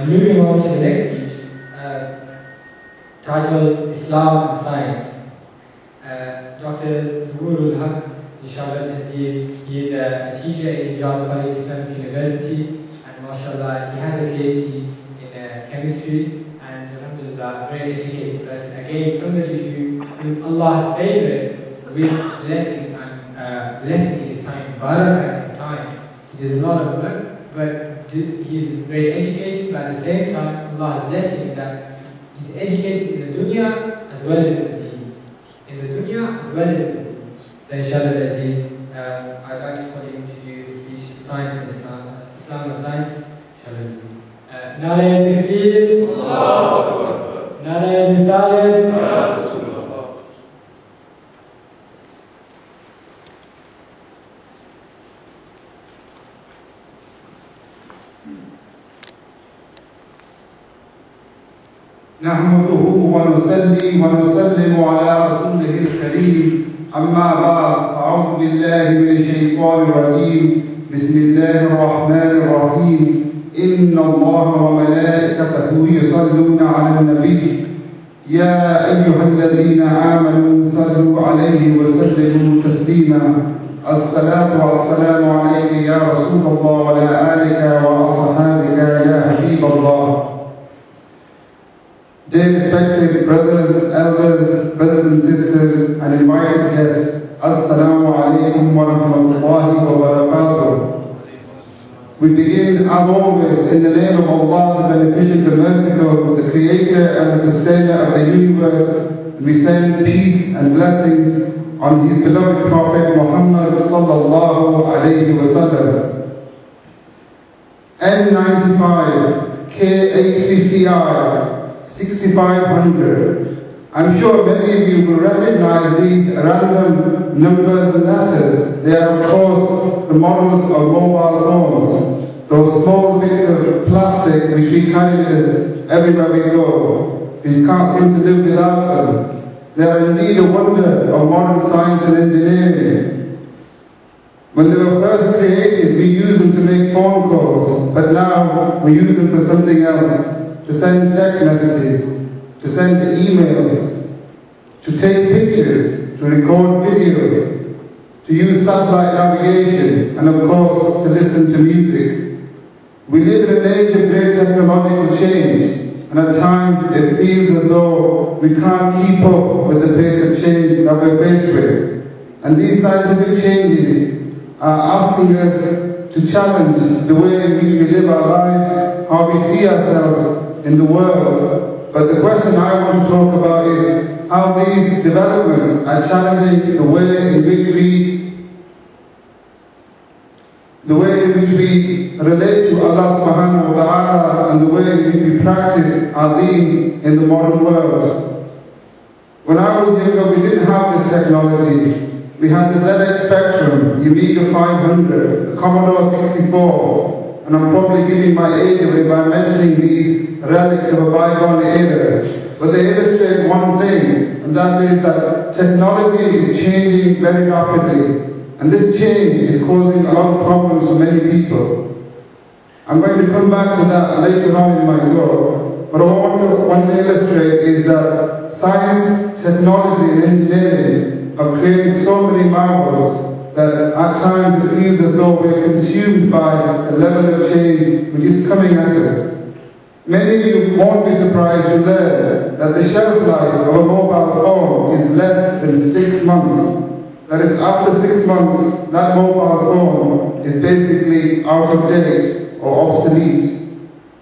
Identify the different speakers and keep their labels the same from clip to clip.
Speaker 1: Moving on to the next speech, titled Islam and Science. Dr. Zahoor, inshallah, he is a teacher in HIJAZ Islamic University, and mashallah, he has a PhD in chemistry, and alhamdulillah, very educated person. Again, somebody who Allah has favored with blessing and blessing in his time, barakah in his time. He does a lot of work, but he is very educated, but at the same time, Allah has blessed him that he's educated in the dunya as well as in the deen. In the dunya as well as in the deen. So inshallah, I'd like to call him to do the speech, Science and Islam, Islam and Science. Inshallah. Nara Takbir, Nara Risalat,
Speaker 2: نحمده ونصلي ونسلم على رسوله الكريم أما بعد أعوذ بالله من الشيطان الرجيم بسم الله الرحمن الرحيم إن الله وملائكته يصلون على النبي يا أيها الذين آمنوا صلوا عليه وسلموا تسليما الصلاة والسلام عليك يا رسول الله وعلى آلك وأصحابك يا حبيب الله. Dear respected brothers, elders, brothers and sisters, and invited guests, Assalamu alaikum wa rahmatullahi wa barakatuh. We begin, as always, in the name of Allah, the Beneficent, the Merciful, the Creator and the Sustainer of the universe, and we send peace and blessings on His beloved Prophet Muhammad sallallahu alayhi wa sallam. N95, K850I, 6500. I'm sure many of you will recognize these random numbers and letters. They are, of course, the models of mobile phones. Those small bits of plastic which we carry with us everywhere we go. We can't seem to live without them. They are indeed a wonder of modern science and engineering. When they were first created, we used them to make phone calls, but now we use them for something else. To send text messages, to send emails, to take pictures, to record video, to use satellite navigation, and of course, to listen to music. We live in an age of great technological change, and at times it feels as though we can't keep up with the pace of change that we're faced with. And these scientific changes are asking us to challenge the way in which we live our lives, how we see ourselves in the world. But the question I want to talk about is how these developments are challenging the way in which we relate to Allah subhanahu wa ta'ala and the way in which we practice our deen in the modern world. When I was younger, we didn't have this technology. We had the ZX Spectrum, the Amiga 500, the Commodore 64, and I'm probably giving my age away by mentioning these relics of a bygone era. But they illustrate one thing, and that is that technology is changing very rapidly. And this change is causing a lot of problems for many people. I'm going to come back to that later on in my talk. But what I want to illustrate is that science, technology, and engineering have created so many marvels that at times it feels as though we're consumed by the level of change which is coming at us. Many of you won't be surprised to learn that the shelf life of a mobile phone is less than 6 months. That is, after 6 months, that mobile phone is basically out of date or obsolete.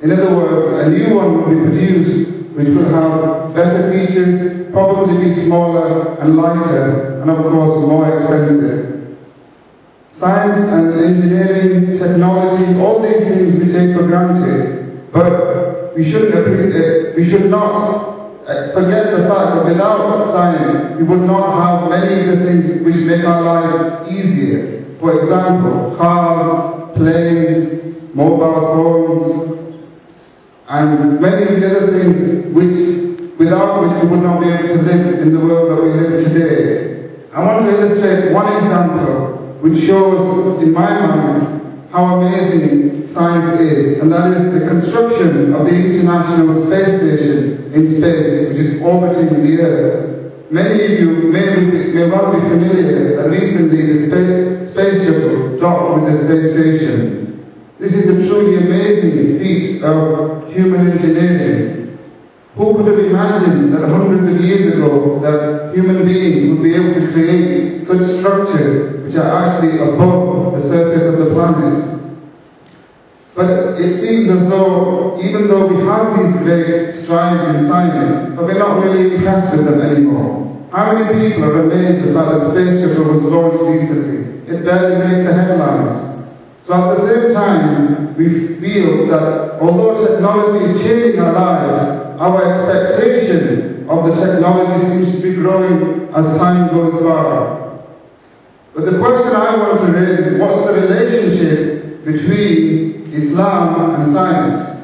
Speaker 2: In other words, a new one will be produced which will have better features, probably be smaller and lighter, and of course more expensive. Science and engineering, technology, all these things we take for granted, but we should not forget the fact that without science, we would not have many of the things which make our lives easier. For example, cars, planes, mobile phones, and many of the other things without which we would not be able to live in the world that we live today. I want to illustrate one example which shows, in my mind, how amazing science is, and that is the construction of the International Space Station in space, which is orbiting the Earth. Many of you may well be familiar that recently the space shuttle docked with the space station. This is a truly amazing feat of human engineering. Who could have imagined that hundreds of years ago that human beings would be able to create such structures which are actually above the surface of the planet? But it seems as though, even though we have these great strides in science, but we're not really impressed with them anymore. How many people are amazed at the fact that space shuttle was launched recently? It barely makes the headlines. So at the same time, we feel that although technology is changing our lives, our expectation of the technology seems to be growing as time goes by. But the question I want to raise is, what's the relationship between Islam and science?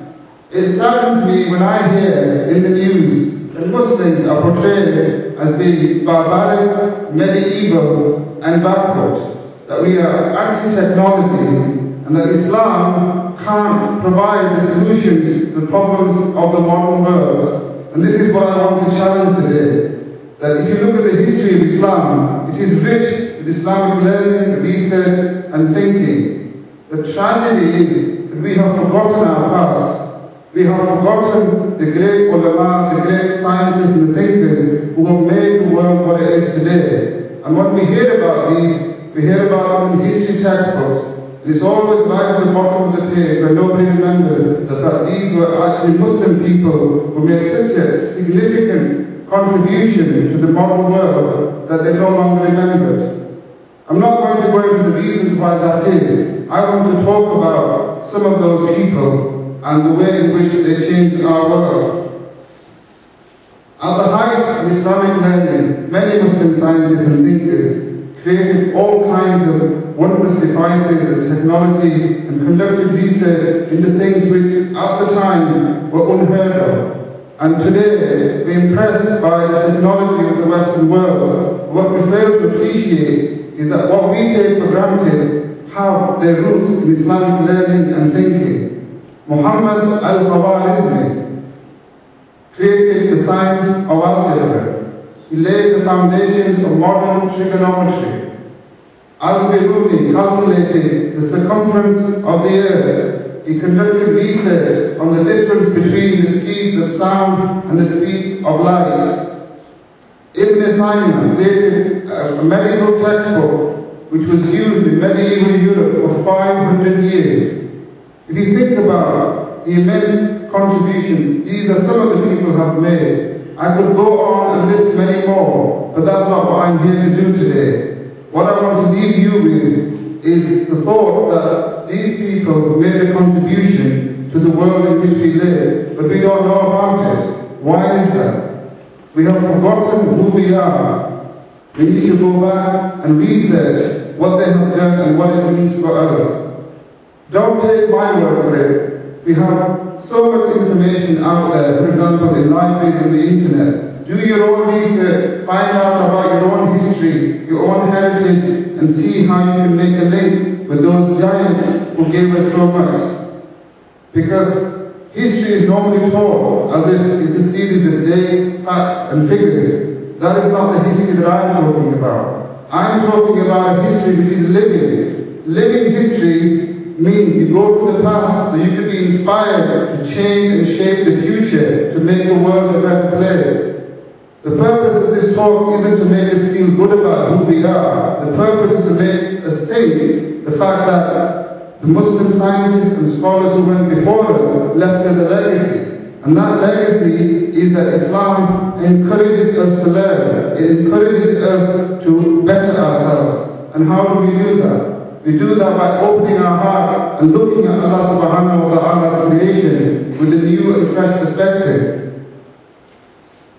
Speaker 2: It saddens me when I hear in the news that Muslims are portrayed as being barbaric, medieval, and backward, that we are anti-technology, and that Islam can't provide the solutions to the problems of the modern world. And this is what I want to challenge today, that if you look at the history of Islam, it is rich with Islamic learning, research, and thinking. The tragedy is that we have forgotten our past. We have forgotten the great ulama, the great scientists and thinkers who have made the world what it is today. And when we hear about these, we hear about them in history textbooks. It's always right at the bottom of the page where nobody remembers the fact these were actually Muslim people who made such a significant contribution to the modern world that they're no longer remembered. I'm not going to go into the reasons why that is. I want to talk about some of those people and the way in which they changed our world. At the height of Islamic learning, many Muslim scientists and thinkers created all kinds of wondrous devices and technology and conducted research into things which at the time were unheard of. And today, we're impressed by the technology of the Western world. What we fail to appreciate is that what we take for granted have their roots in Islamic learning and thinking. Muhammad al-Khwarizmi created the science of algebra. He laid the foundations of modern trigonometry. Al-Biruni calculated the circumference of the earth. He conducted research on the difference between the speeds of sound and the speeds of light. Ibn Sina created a medical textbook which was used in medieval Europe for 500 years. If you think about the immense contribution these are some of the people have made, I could go on and list many more, but that's not what I'm here to do today. What I want to leave you with is the thought that these people made a contribution to the world in which we live, but we don't know about it. Why is that? We have forgotten who we are. We need to go back and research what they have done and what it means for us. Don't take my word for it. We have so much information out there, for example, in libraries and the internet. Do your own research, find out about your own history, your own heritage, and see how you can make a link with those giants who gave us so much. Because history is normally taught as if it's a series of dates, facts, and figures. That is not the history that I'm talking about. I'm talking about a history which is living. Living history means you go to the past so you can be inspired to change and shape the future to make the world a better place. The purpose of this talk isn't to make us feel good about who we are. The purpose is to make us think the fact that the Muslim scientists and scholars who went before us left us a legacy. And that legacy is that Islam encourages us to learn. It encourages us to better ourselves. And how do we do that? We do that by opening our hearts and looking at Allah subhanahu wa ta'ala's creation with a new and fresh perspective.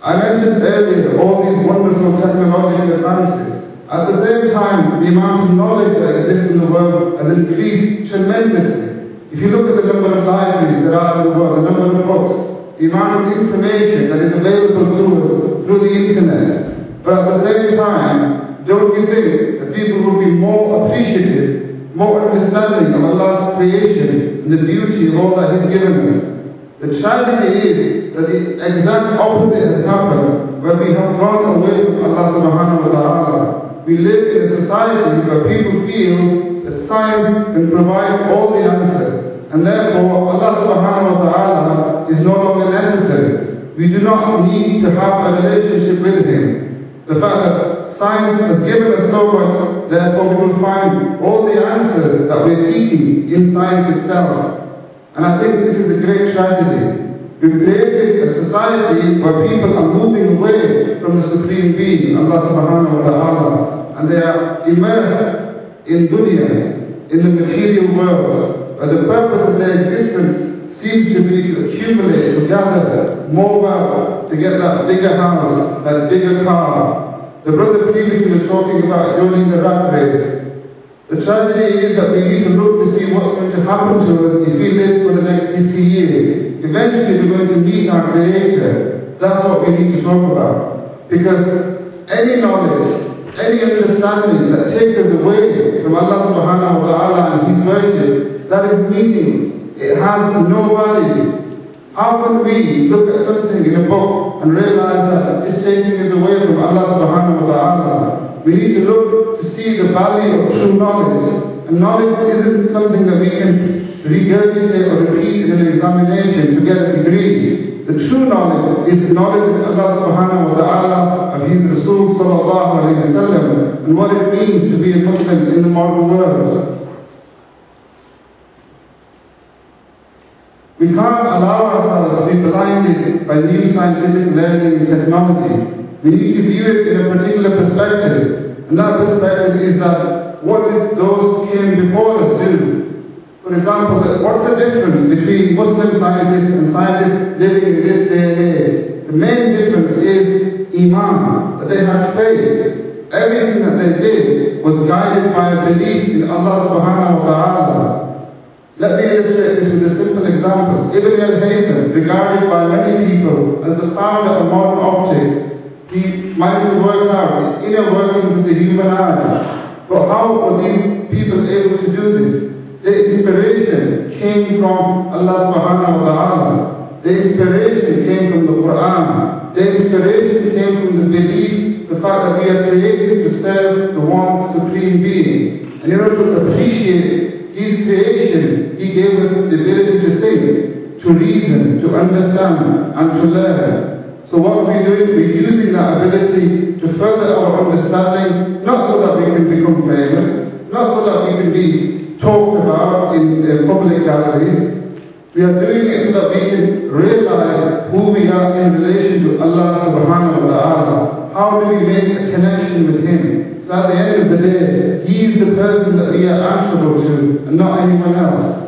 Speaker 2: I mentioned earlier all these wonderful technological advances. At the same time, the amount of knowledge that exists in the world has increased tremendously. If you look at the number of libraries there are in the world, the number of books, the amount of information that is available to us through the internet. But at the same time, don't you think that people would be more appreciative more understanding of Allah's creation and the beauty of all that He's given us. The tragedy is that the exact opposite has happened, where we have gone away from Allah subhanahu wa ta'ala. We live in a society where people feel that science can provide all the answers, and therefore Allah subhanahu wa ta'ala is no longer necessary. We do not need to have a relationship with Him. The fact that science has given us so much, therefore we will find all the answers that we're seeking in science itself. And I think this is a great tragedy. We've created a society where people are moving away from the Supreme Being, Allah subhanahu wa ta'ala, and they are immersed in dunya, in the material world, where the purpose of their existence seems to be to accumulate, to gather more wealth, to get that bigger house, that bigger car. The brother previously was talking about joining the rat race. The tragedy is that we need to look to see what's going to happen to us if we live for the next 50 years. Eventually we're going to meet our Creator. That's what we need to talk about. Because any knowledge, any understanding that takes us away from Allah subhanahu wa ta'ala and His worship, that is meaningless. It has no value. How can we look at something in a book and realize that it's taking us away from Allah subhanahu wa ta'ala? We need to look to see the value of true knowledge. And knowledge isn't something that we can regurgitate or repeat in an examination to get a degree. The true knowledge is the knowledge of Allah subhanahu wa ta'ala, of His Rasul sallallahu alayhi wa sallam, and what it means to be a Muslim in the modern world. We can't allow ourselves to be blinded by new scientific learning and technology. We need to view it in a particular perspective, and that perspective is that what did those who came before us do? For example, what's the difference between Muslim scientists and scientists living in this day and age? The main difference is Iman, that they had faith. Everything that they did was guided by a belief in Allah subhanahu wa ta'ala. Let me illustrate this with a simple example. Ibn al-Haytham, regarded by many people as the founder of modern optics, he managed to work out the inner workings of the human eye. But how were these people able to do this? The inspiration came from Allah subhanahu wa ta'ala. The inspiration came from the Quran. The inspiration came from the belief, the fact that we are created to serve the one supreme being. And in order to appreciate His creation, He gave us the ability to think, to reason, to understand, and to learn. So what we're doing, we're using that ability to further our understanding, not so that we can become famous, not so that we can be talked about in public galleries. We are doing it so that we can realize who we are in relation to Allah subhanahu wa ta'ala. How do we make a connection with Him? So at the end of the day, He is the person that we are answerable to, and not anyone else.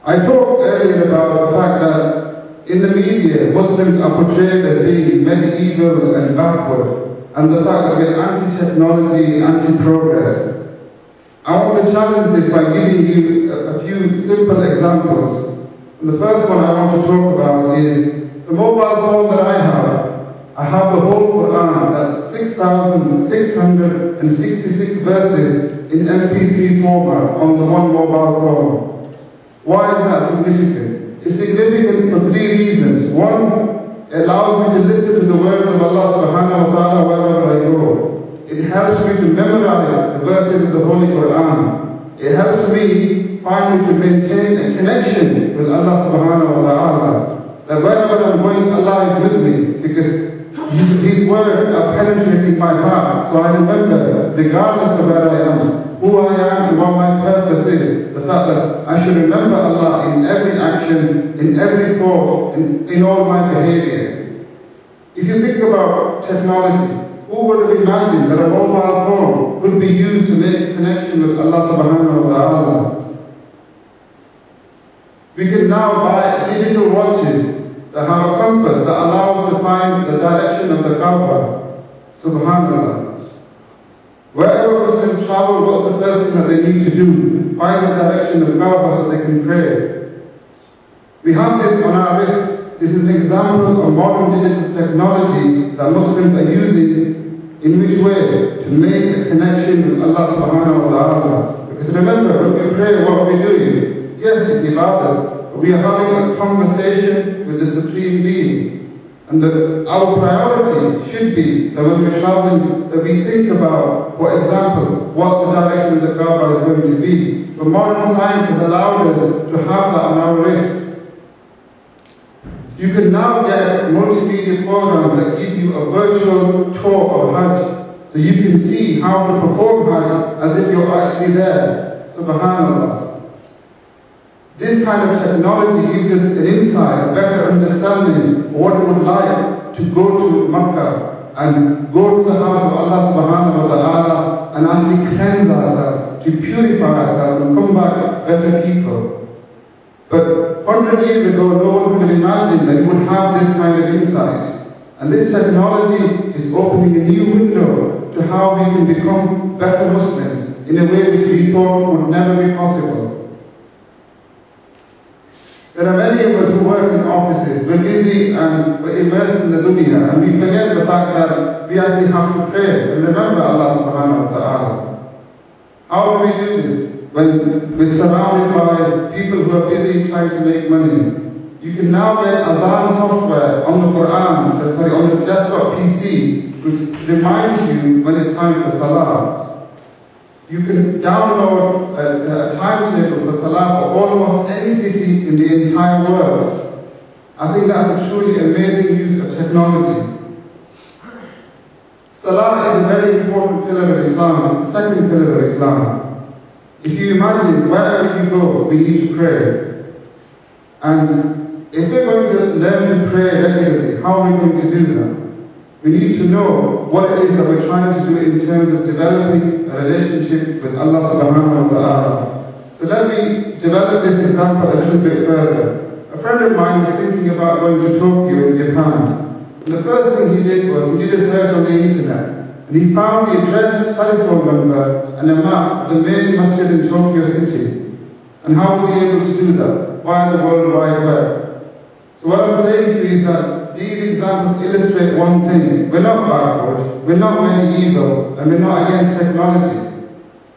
Speaker 2: I talked earlier about the fact that in the media, Muslims are portrayed as being medieval and backward, and the fact that we're anti-technology, anti-progress. I want to challenge this by giving you a few simple examples. And the first one I want to talk about is the mobile phone that I have the whole Quran, that's 6,666 verses in MP3 format on the one mobile phone. Why is that significant? It's significant for three reasons. One, it allows me to listen to the words of Allah subhanahu wa ta'ala wherever I go. It helps me to memorize the verses of the Holy Quran. It helps me finally to maintain a connection with Allah subhanahu wa ta'ala. That wherever I'm going, Allah is with me, because His words are penetrating my heart. So I remember, regardless of where I am, who I am and what my purpose is. The fact that I should remember Allah in every action, in every thought, in all my behavior. If you think about technology, who would have imagined that a mobile phone could be used to make a connection with Allah subhanahu wa ta'ala? We can now buy digital watches that have a compass that allows us to find the direction of the Kaaba. Subhanallah. Wherever Muslims travel, what's the first thing that they need to do? Find the direction of the Kaaba so they can pray. We have this on our wrist. This is an example of modern digital technology that Muslims are using In which way? To make a connection with Allah subhanahu wa ta'ala. Because remember, when we pray, what are we doing? Yes, it's ibadah, but we are having a conversation with the Supreme Being. And our priority should be that when we're traveling, that we think about, for example, what the direction of the Kaaba is going to be. But modern science has allowed us to have that on our wrist. You can now get multimedia programs that give you a virtual tour of Hajj, so you can see how to perform Hajj as if you're actually there. Subhanallah. This kind of technology gives us an insight, a better understanding of what it would like to go to Makkah and go to the house of Allah subhanahu wa ta'ala and actually cleanse ourselves, to purify ourselves and come back better people. But 100 years ago, no one could imagine that you would have this kind of insight. And this technology is opening a new window to how we can become better Muslims in a way which we thought would never be possible. There are many of us who work in offices. We're busy and we're immersed in the dunya, and we forget the fact that we actually have to pray and remember Allah subhanahu wa ta'ala. How do we do this? When we're surrounded by people who are busy trying to make money. You can now get azan software on the Quran, on the desktop PC, which reminds you when it's time for salah. You can download a timetable for salah for almost any city in the entire world. I think that's a truly amazing use of technology. Salah is a very important pillar of Islam. It's the second pillar of Islam. If you imagine, wherever you go, we need to pray. And if we're going to learn to pray regularly, how are we going to do that? We need to know what it is that we're trying to do in terms of developing a relationship with Allah subhanahu wa ta'ala. So let me develop this example a little bit further. A friend of mine was thinking about going to Tokyo in Japan. And the first thing he did was he did a search on the internet. And he found the address, telephone number, and a map of the main masjid in Tokyo City. And how was he able to do that? Via the World Wide Web. So what I'm saying to you is that these examples illustrate one thing. We're not backward, we're not medieval, and we're not against technology.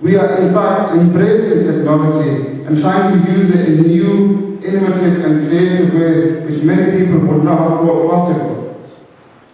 Speaker 2: We are in fact embracing technology and trying to use it in new, innovative and creative ways which many people would not have thought possible.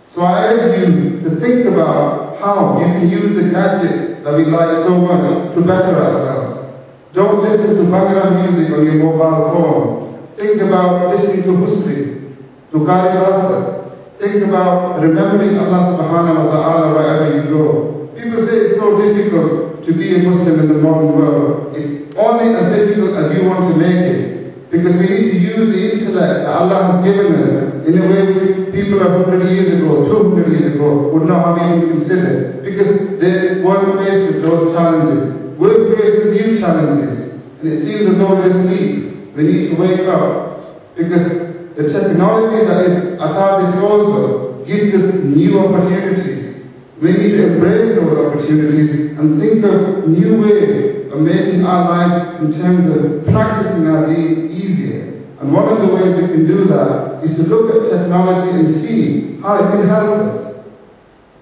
Speaker 2: So I urge you to think about how you can use the gadgets that we like so much to better ourselves. Don't listen to Bhangra music on your mobile phone. Think about listening to Husri, to Qari Basa. Think about remembering Allah subhanahu wa ta'ala wherever you go. People say it's so difficult to be a Muslim in the modern world. It's only as difficult as you want to make it. Because we need to use the intellect that Allah has given us in a way which people 100 years ago, 200 years ago would not have even considered. Because they weren't faced with those challenges. We're faced with new challenges. And it seems as though we're asleep. We need to wake up. Because the technology that is at our disposal gives us new opportunities. We need to embrace those opportunities and think of new ways of making our lives in terms of practicing our deen easier. And one of the ways we can do that is to look at technology and see how it can help us.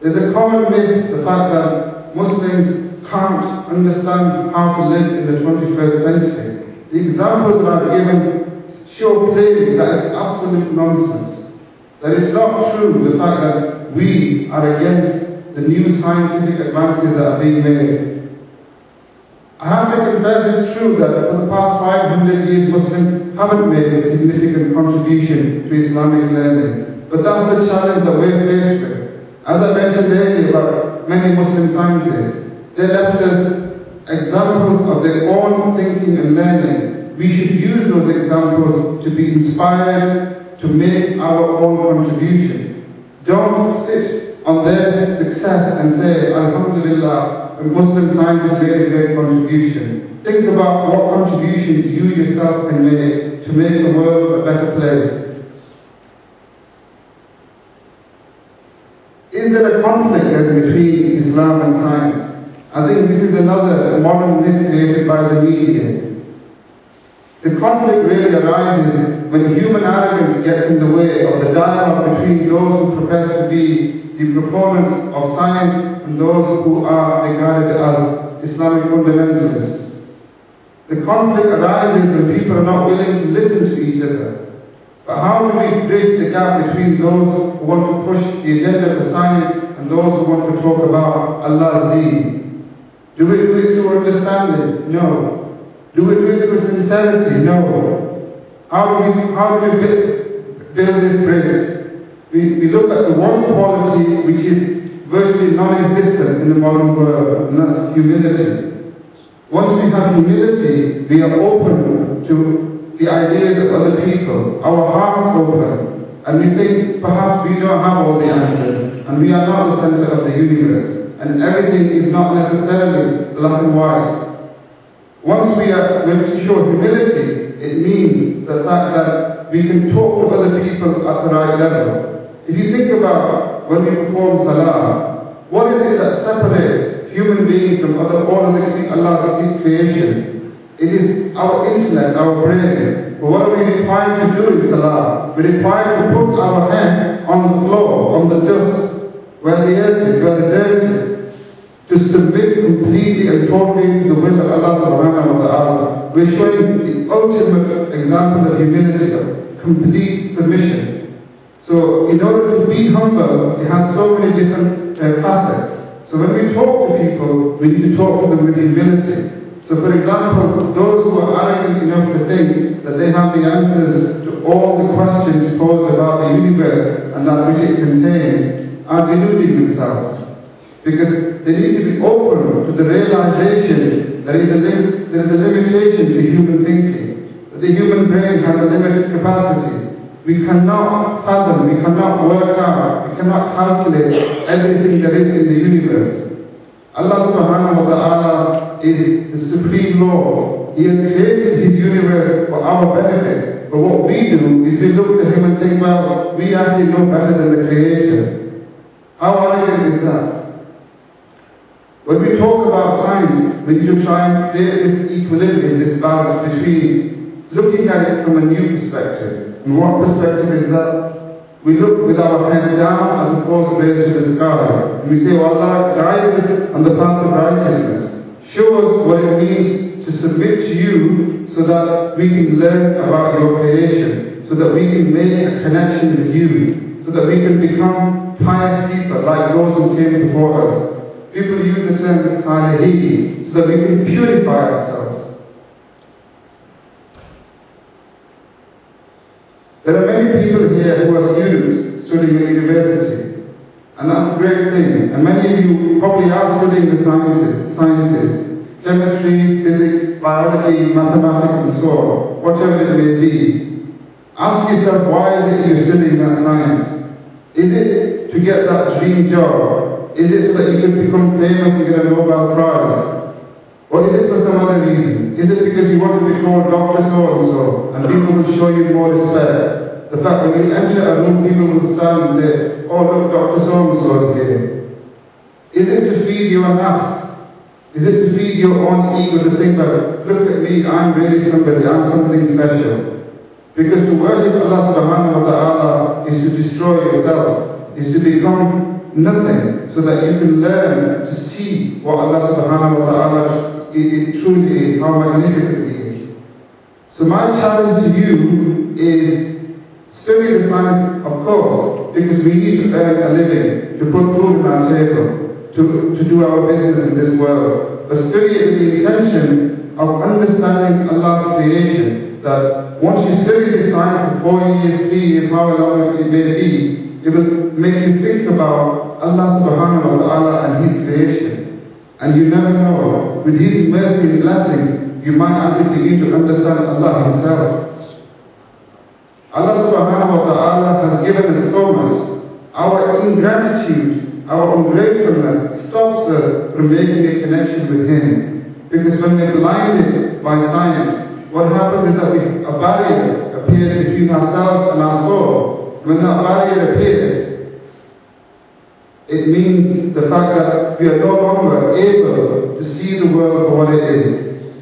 Speaker 2: There's a common myth, the fact that Muslims can't understand how to live in the 21st century. The examples that I've given show clearly that is absolute nonsense. That it's not true, the fact that we are against the new scientific advances that are being made. I have to confess it's true that for the past 500 years Muslims haven't made a significant contribution to Islamic learning. But that's the challenge that we're faced with. As I mentioned earlier about many Muslim scientists, they left us examples of their own thinking and learning. We should use those examples to be inspired to make our own contribution. Don't sit on their success and say, Alhamdulillah, a Muslim scientist made a great contribution. Think about what contribution you yourself can make to make the world a better place. Is there a conflict then between Islam and science? I think this is another modern myth created by the media. The conflict really arises when human arrogance gets in the way of the dialogue between those who profess to be the proponents of science and those who are regarded as Islamic fundamentalists. The conflict arises when people are not willing to listen to each other. But how do we bridge the gap between those who want to push the agenda for science and those who want to talk about Allah's deen? Do we do it through understanding? No. Do we do it through sincerity? No. How do we build this bridge? We look at the one quality which is virtually non-existent in the modern world, and that's humility. Once we have humility, we are open to the ideas of other people, our hearts open, and we think perhaps we don't have all the answers, and we are not the center of the universe, and everything is not necessarily black and white. Once we are going to show humility, it means the fact that we can talk to other people at the right level. If you think about when we perform salah, what is it that separates human beings from all of Allah's creation? It is our intellect, our brain. But what are we required to do in salah? We're required to put our hand on the floor, on the dust, where the earth is, where the dirt is, to submit completely and totally to the will of Allah subhanahu wa ta'ala. We're showing the ultimate example of humility, of complete submission. So in order to be humble, it has so many different facets. So when we talk to people, we need to talk to them with humility. So for example, those who are arrogant enough to think that they have the answers to all the questions posed about the universe and that which it contains are deluding themselves. Because they need to be open to the realization that there is a limitation to human thinking, that the human brain has a limited capacity. We cannot fathom, we cannot work out, we cannot calculate everything that is in the universe. Allah subhanahu wa ta'ala is the supreme Lord. He has created His universe for our benefit. But what we do is we look to Him and think, well, we actually know better than the Creator. How arrogant is that? When we talk about science, we need to try and create this equilibrium, this balance between looking at it from a new perspective. And what perspective is that? We look with our head down as opposed to raised to the sky. And we say, oh Allah, guide us on the path of righteousness. Show us what it means to submit to you so that we can learn about your creation, so that we can make a connection with you, so that we can become pious people like those who came before us. People use the term salihin, so that we can purify ourselves. There are many people here who are students studying at university, and that's a great thing. And many of you probably are studying the sciences, chemistry, physics, biology, mathematics, and so on, whatever it may be. Ask yourself, why is it you're studying that science? Is it to get that dream job? Is it so that you can become famous and get a Nobel Prize? Or is it for some other reason? Is it because you want to be called Dr. So-and-so and people will show you more respect? The fact that when you enter a room, people will stand and say, oh look, Dr. So-and-so is here. Is it to feed your nafs? Is it to feed your own ego to think that, look at me, I'm really somebody, I'm something special? Because to worship Allah subhanahu wa ta'ala is to destroy yourself, is to become nothing, so that you can learn to see what Allah subhanahu wa ta'ala it truly is, how magnificent He is. So my challenge to you is study the science, of course, because we need to earn a living, to put food on our table, to do our business in this world. But study it with the intention of understanding Allah's creation, that once you study this science for 4 years, 3 years, however long it may be, it will make you think about Allah subhanahu wa ta'ala and His creation. And you never know, with His mercy and blessings, you might actually begin to understand Allah Himself. Allah subhanahu wa ta'ala has given us so much. Our ingratitude, our ungratefulness stops us from making a connection with Him. Because when we're blinded by science, what happens is that a barrier appears between ourselves and our soul. When that barrier appears, it means the fact that we are no longer able to see the world for what it is.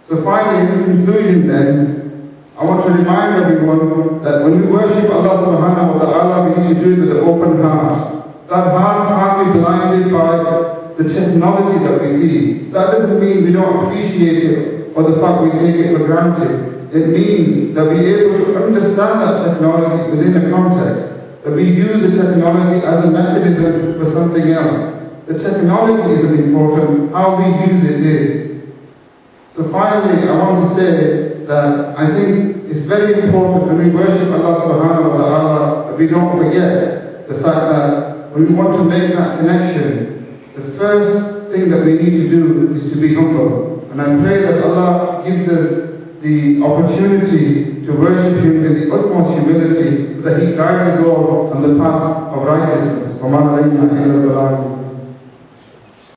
Speaker 2: So finally, in conclusion then, I want to remind everyone that when we worship Allah subhanahu wa ta'ala, we need to do it with an open heart. That heart can't be blinded by the technology that we see. That doesn't mean we don't appreciate it or the fact we take it for granted. It means that we're able to understand that technology within a context, that we use the technology as a mechanism for something else. The technology isn't important, how we use it is. So finally, I want to say that I think it's very important when we worship Allah subhanahu wa ta'ala that we don't forget the fact that when we want to make that connection, the first thing that we need to do is to be humble. And I pray that Allah gives us the opportunity to worship Him in the utmost humility, so that He guides us all on the path of righteousness.